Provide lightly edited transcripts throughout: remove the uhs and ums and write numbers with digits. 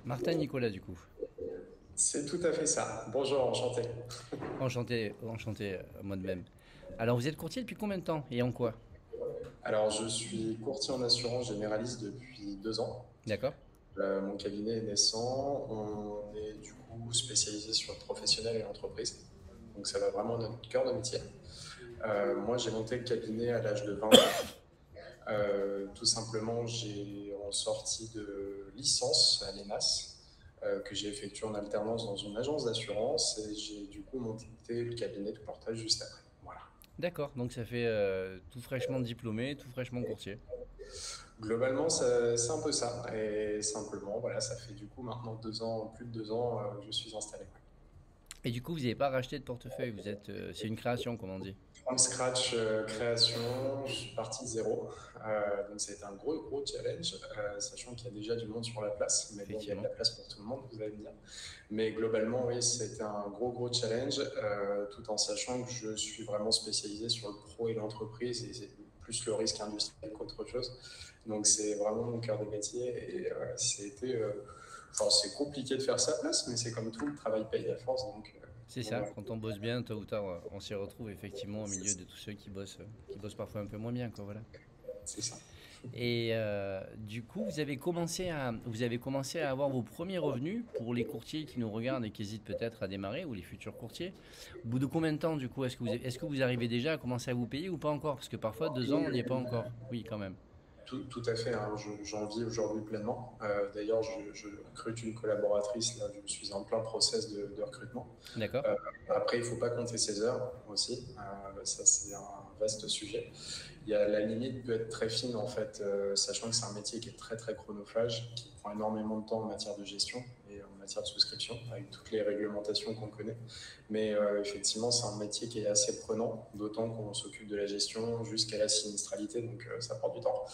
Martin Nicolas, du coup. C'est tout à fait ça. Bonjour, enchanté. Enchanté, enchanté, moi de même. Alors, vous êtes courtier depuis combien de temps et en quoi? Alors, je suis courtier en assurance généraliste depuis 2 ans. D'accord? Mon cabinet est naissant. On est du coup spécialisé sur le professionnel et l'entreprise. Donc, ça va vraiment à notre cœur de métier. Moi, j'ai monté le cabinet à l'âge de 20 ans. Tout simplement, j'ai en sortie de licence à l'ENAS, que j'ai effectué en alternance dans une agence d'assurance et j'ai du coup monté le cabinet de portage juste après. Voilà. D'accord, donc ça fait tout fraîchement diplômé, tout fraîchement courtier. Globalement, c'est un peu ça. Et simplement, voilà, ça fait du coup maintenant 2 ans, plus de 2 ans, je suis installé. Et du coup, vous n'avez pas racheté de portefeuille, c'est une création, comme on dit. From scratch, création, je suis parti de zéro. Donc ça a été un gros, gros challenge, sachant qu'il y a déjà du monde sur la place. Mais bon, il y a de Effectivement. la place pour tout le monde, vous allez me dire. Mais globalement, oui, c'était un gros, gros challenge, tout en sachant que je suis vraiment spécialisé sur le pro et l'entreprise, et c'est plus le risque industriel qu'autre chose. Donc c'est vraiment mon cœur de métier, et c'était... Enfin, c'est compliqué de faire sa place, mais c'est comme tout, le travail paye à force, C'est donc ça, voilà, quand on bosse bien, tôt ou tard, on s'y retrouve effectivement au c'est milieu ça. de tous ceux qui bossent parfois un peu moins bien, quoi, voilà. C'est ça. Et du coup, vous avez commencé à avoir vos premiers revenus pour les courtiers qui nous regardent et qui hésitent peut-être à démarrer, ou les futurs courtiers. Au bout de combien de temps, du coup, est-ce que vous arrivez déjà à commencer à vous payer ou pas encore? Parce que parfois, 2 ans, on n'y est pas encore. Oui, quand même. Tout à fait, hein, j'en vis aujourd'hui pleinement. D'ailleurs, je recrute une collaboratrice, là, je suis en plein process de recrutement. D'accord? Euh, Après, il ne faut pas compter ses heures aussi, ça c'est un vaste sujet. La limite peut être très fine en fait, sachant que c'est un métier qui est très très chronophage, qui prend énormément de temps en matière de gestion et en matière de souscription, avec toutes les réglementations qu'on connaît. Mais effectivement, c'est un métier qui est assez prenant, d'autant qu'on s'occupe de la gestion jusqu'à la sinistralité, donc ça prend du temps.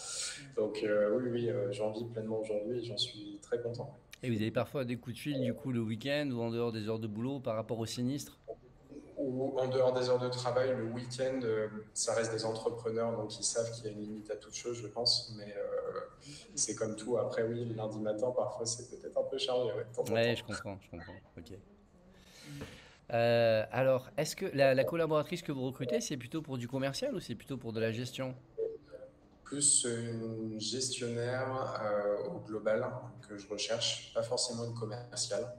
Donc oui, oui, j'en vis pleinement aujourd'hui et j'en suis très content. Et vous avez parfois des coups de fil, du coup, le week-end ou en dehors des heures de boulot par rapport au sinistre? Ou en dehors des heures de travail, le week-end, ça reste des entrepreneurs, donc ils savent qu'il y a une limite à toute chose, je pense. Mais c'est comme tout. Après, oui, le lundi matin, parfois, c'est peut-être un peu chargé, ouais, de temps en Ouais, temps. je comprends. Ok. Alors, est-ce que la collaboratrice que vous recrutez, c'est plutôt pour du commercial ou c'est plutôt pour de la gestion? Plus une gestionnaire au global que je recherche, pas forcément une commerciale.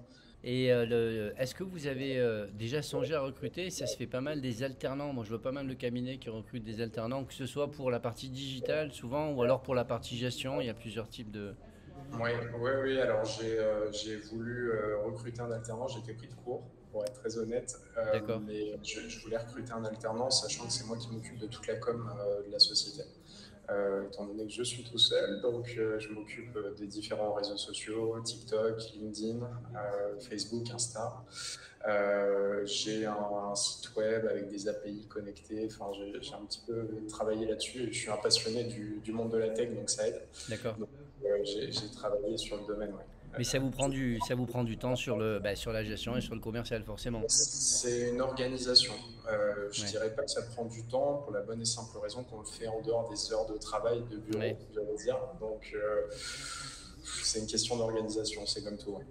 Et est-ce que vous avez déjà songé à recruter? Ça se fait pas mal des alternants. Moi, je vois pas mal de cabinets qui recrutent des alternants, que ce soit pour la partie digitale souvent ou alors pour la partie gestion. Il y a plusieurs types de. Oui, oui, oui. Alors j'ai voulu recruter un alternant. J'étais pris de court, pour être très honnête, D'accord. mais je voulais recruter un alternant, sachant que c'est moi qui m'occupe de toute la com de la société. Étant donné que je suis tout seul, donc je m'occupe des différents réseaux sociaux, TikTok, LinkedIn, Facebook, Insta. J'ai un site web avec des API connectés. Enfin, j'ai un petit peu travaillé là-dessus et je suis un passionné du monde de la tech, donc ça aide. D'accord. Donc, j'ai travaillé sur le domaine, ouais. Mais ça vous prend du temps sur la gestion et sur le commercial, forcément. C'est une organisation. Je Ouais. dirais pas que ça prend du temps pour la bonne et simple raison qu'on le fait en dehors des heures de travail de Ouais. bureau, j'allais dire. Donc c'est une question d'organisation, c'est comme tout, ouais.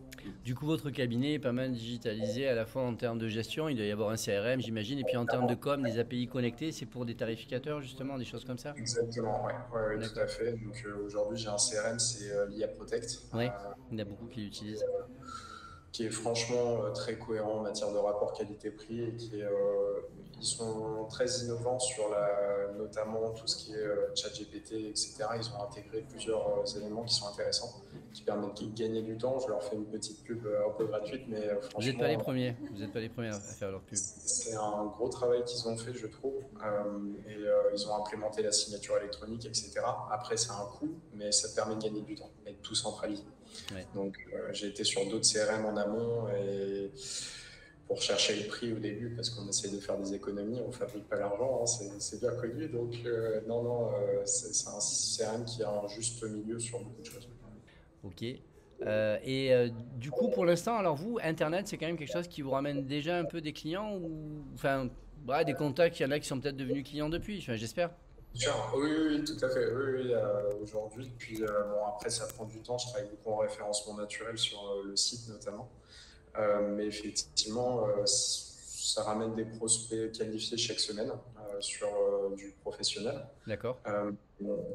Du coup, votre cabinet est pas mal digitalisé à la fois en termes de gestion. Il doit y avoir un CRM, j'imagine, et puis en termes de com, des API connectés, c'est pour des tarificateurs, justement, des choses comme ça. Exactement, ouais, ouais, ouais, tout à D'accord. fait. Donc aujourd'hui j'ai un CRM, c'est l'IA Protect, Oui, il y en a beaucoup qui l'utilisent. qui est franchement très cohérent en matière de rapport qualité-prix et ils sont très innovants sur notamment tout ce qui est ChatGPT, etc. Ils ont intégré plusieurs éléments qui sont intéressants, qui permettent de gagner du temps. Je leur fais une petite pub un peu gratuite, mais Vous n'êtes pas les franchement, premiers. Vous n'êtes pas les premiers à faire leur pub. c'est un gros travail qu'ils ont fait, je trouve. Et ils ont implémenté la signature électronique, etc. Après, c'est un coût, mais ça permet de gagner du temps et de tout centraliser. Ouais. Donc, j'ai été sur d'autres CRM en amont et pour chercher le prix au début, parce qu'on essaye de faire des économies, on ne fabrique pas l'argent, hein, c'est bien connu. Donc, non, non, c'est un CRM qui a un juste milieu sur beaucoup de choses. Ok. Du coup, pour l'instant, alors vous, Internet, c'est quand même quelque chose qui vous ramène déjà un peu des clients ou, enfin, des contacts. Il y en a qui sont peut-être devenus clients depuis. Enfin, j'espère. Sûr. Oui, oui, oui, tout à fait. Oui, oui, aujourd'hui, puis bon, après, ça prend du temps. Je travaille beaucoup en référencement naturel sur le site notamment. Mais effectivement, ça ramène des prospects qualifiés chaque semaine sur du professionnel. D'accord?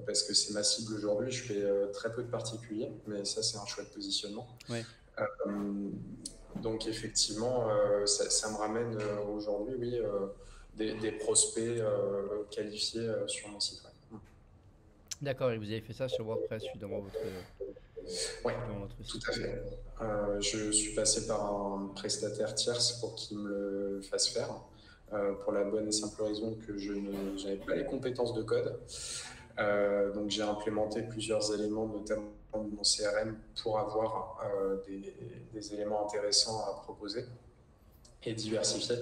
Parce que c'est ma cible aujourd'hui. Je fais très peu de particuliers, mais ça, c'est un chouette positionnement. Oui. Euh, donc, effectivement, ça me ramène aujourd'hui, oui, des prospects qualifiés sur mon site. Ouais. D'accord, et vous avez fait ça sur WordPress, je suis Oui, dans votre tout site. à fait. Je suis passé par un prestataire tierce pour qu'il me le fasse faire, pour la bonne et simple raison que je n'avais pas les compétences de code. Donc j'ai implémenté plusieurs éléments, notamment de mon CRM, pour avoir des éléments intéressants à proposer et diversifiés.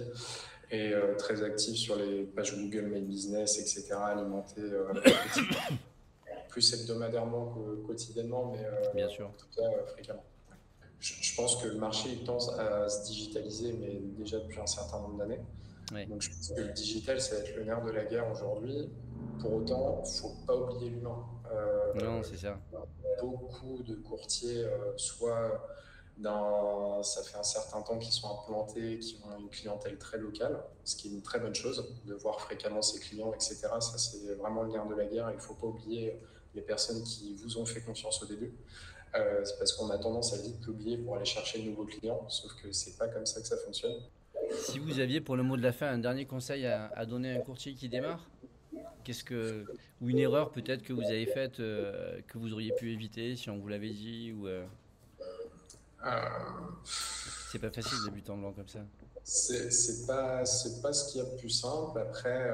Et très actif sur les pages Google My Business, etc., alimenté plus hebdomadairement que quotidiennement, mais Bien sûr. en tout cas fréquemment. Je pense que le marché il tend à se digitaliser, mais déjà depuis un certain nombre d'années. Oui. Donc je pense que le digital, ça va être le nerf de la guerre aujourd'hui. Pour autant, il ne faut pas oublier l'humain. Non, c'est ça. Beaucoup de courtiers, soit ça fait un certain temps qu'ils sont implantés, qui ont une clientèle très locale, ce qui est une très bonne chose, de voir fréquemment ses clients, etc. Ça, c'est vraiment le nerf de la guerre. Il ne faut pas oublier les personnes qui vous ont fait confiance au début. C'est parce qu'on a tendance à vite l'oublier pour aller chercher de nouveaux clients, sauf que c'est pas comme ça que ça fonctionne. Si vous aviez pour le mot de la fin un dernier conseil à donner à un courtier qui démarre, ou une erreur peut-être que vous avez faite, que vous auriez pu éviter si on vous l'avait dit, ou Euh, c'est pas facile de débuter en blanc comme ça. c'est pas ce qu'il y a de plus simple. Après,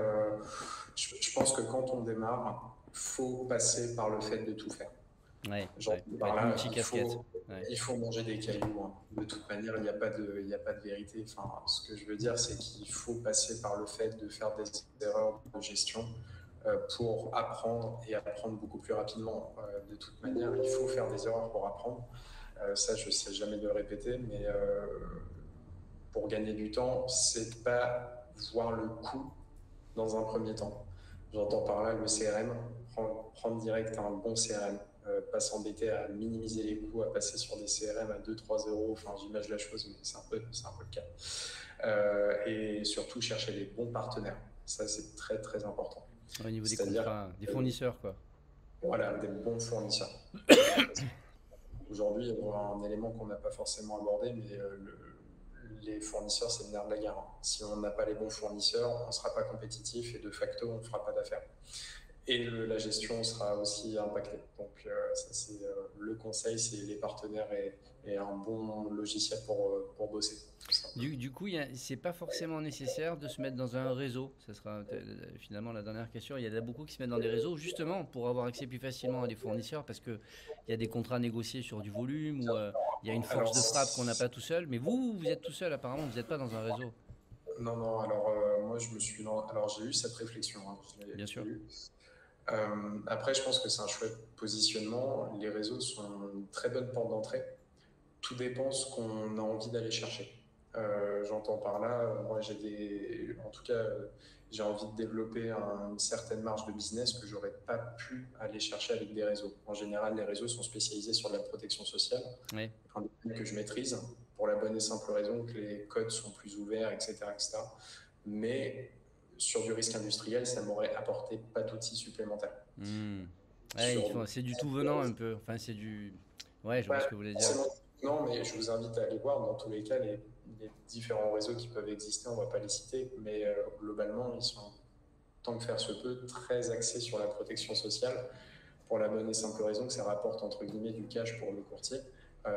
je pense que quand on démarre, faut passer par le fait de tout faire. Ouais, Genre, ouais. Faut par être là, multicasquette. Ouais. il faut manger des cailloux, hein. De toute manière, il n'y a pas de vérité. Enfin, ce que je veux dire, c'est qu'il faut passer par le fait de faire des erreurs de gestion pour apprendre et apprendre beaucoup plus rapidement. De toute manière, il faut faire des erreurs pour apprendre. Ça, je ne sais jamais de le répéter, mais pour gagner du temps, c'est de pas voir le coût dans un premier temps. J'entends par là le CRM, prendre direct un bon CRM, pas s'embêter à minimiser les coûts, à passer sur des CRM à 2-3 euros, enfin j'imagine la chose, mais c'est un peu le cas. Et surtout chercher les bons partenaires, ça c'est très très important. Au niveau des C'est-à-dire, contrats, des fournisseurs, quoi. voilà, des bons fournisseurs. Aujourd'hui, il y a un élément qu'on n'a pas forcément abordé, mais les fournisseurs, c'est le nerf de la guerre. Si on n'a pas les bons fournisseurs, on ne sera pas compétitif et de facto, on ne fera pas d'affaires. Et la gestion sera aussi impactée. Donc, ça, c'est le conseil, c'est les partenaires et un bon logiciel pour bosser. Du coup, c'est pas forcément nécessaire de se mettre dans un réseau. Ça sera finalement la dernière question. Il y en a beaucoup qui se mettent dans des réseaux justement pour avoir accès plus facilement à des fournisseurs parce qu'il y a des contrats négociés sur du volume ou il y a une force Alors, de frappe qu'on n'a pas tout seul. Mais vous êtes tout seul apparemment, vous n'êtes pas dans un réseau. non, non, alors moi je me suis. Alors j'ai eu cette réflexion, hein, Bien sûr. eu. Après, je pense que c'est un chouette positionnement. Les réseaux sont une très bonne porte d'entrée. Tout dépend ce qu'on a envie d'aller chercher. J'entends par là, moi en tout cas, j'ai envie de développer une certaine marge de business que j'aurais pas pu aller chercher avec des réseaux. En général, les réseaux sont spécialisés sur la protection sociale, Oui. un domaine que je maîtrise pour la bonne et simple raison que les codes sont plus ouverts, etc., etc. Mais sur du risque industriel, ça m'aurait apporté pas d'outils supplémentaires. Hmm. Ouais, c'est du tout venant un peu. Enfin, c'est du. Ouais, je vois Ouais, ce que vous voulez dire. non, mais je vous invite à aller voir dans tous les cas les différents réseaux qui peuvent exister. On ne va pas les citer, mais globalement, ils sont, tant que faire se peut, très axés sur la protection sociale pour la bonne et simple raison que ça rapporte entre guillemets du cash pour le courtier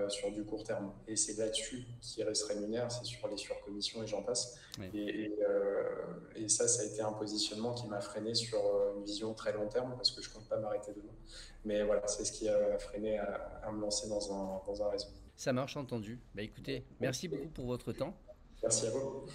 sur du court terme. Et c'est là-dessus qu'il se rémunère, c'est sur les surcommissions et j'en passe. Oui. Et ça a été un positionnement qui m'a freiné sur une vision très long terme parce que je ne compte pas m'arrêter demain. Mais voilà, c'est ce qui a freiné à me lancer dans un réseau. Ça marche, entendu. Bah écoutez, merci beaucoup pour votre temps. Merci à vous.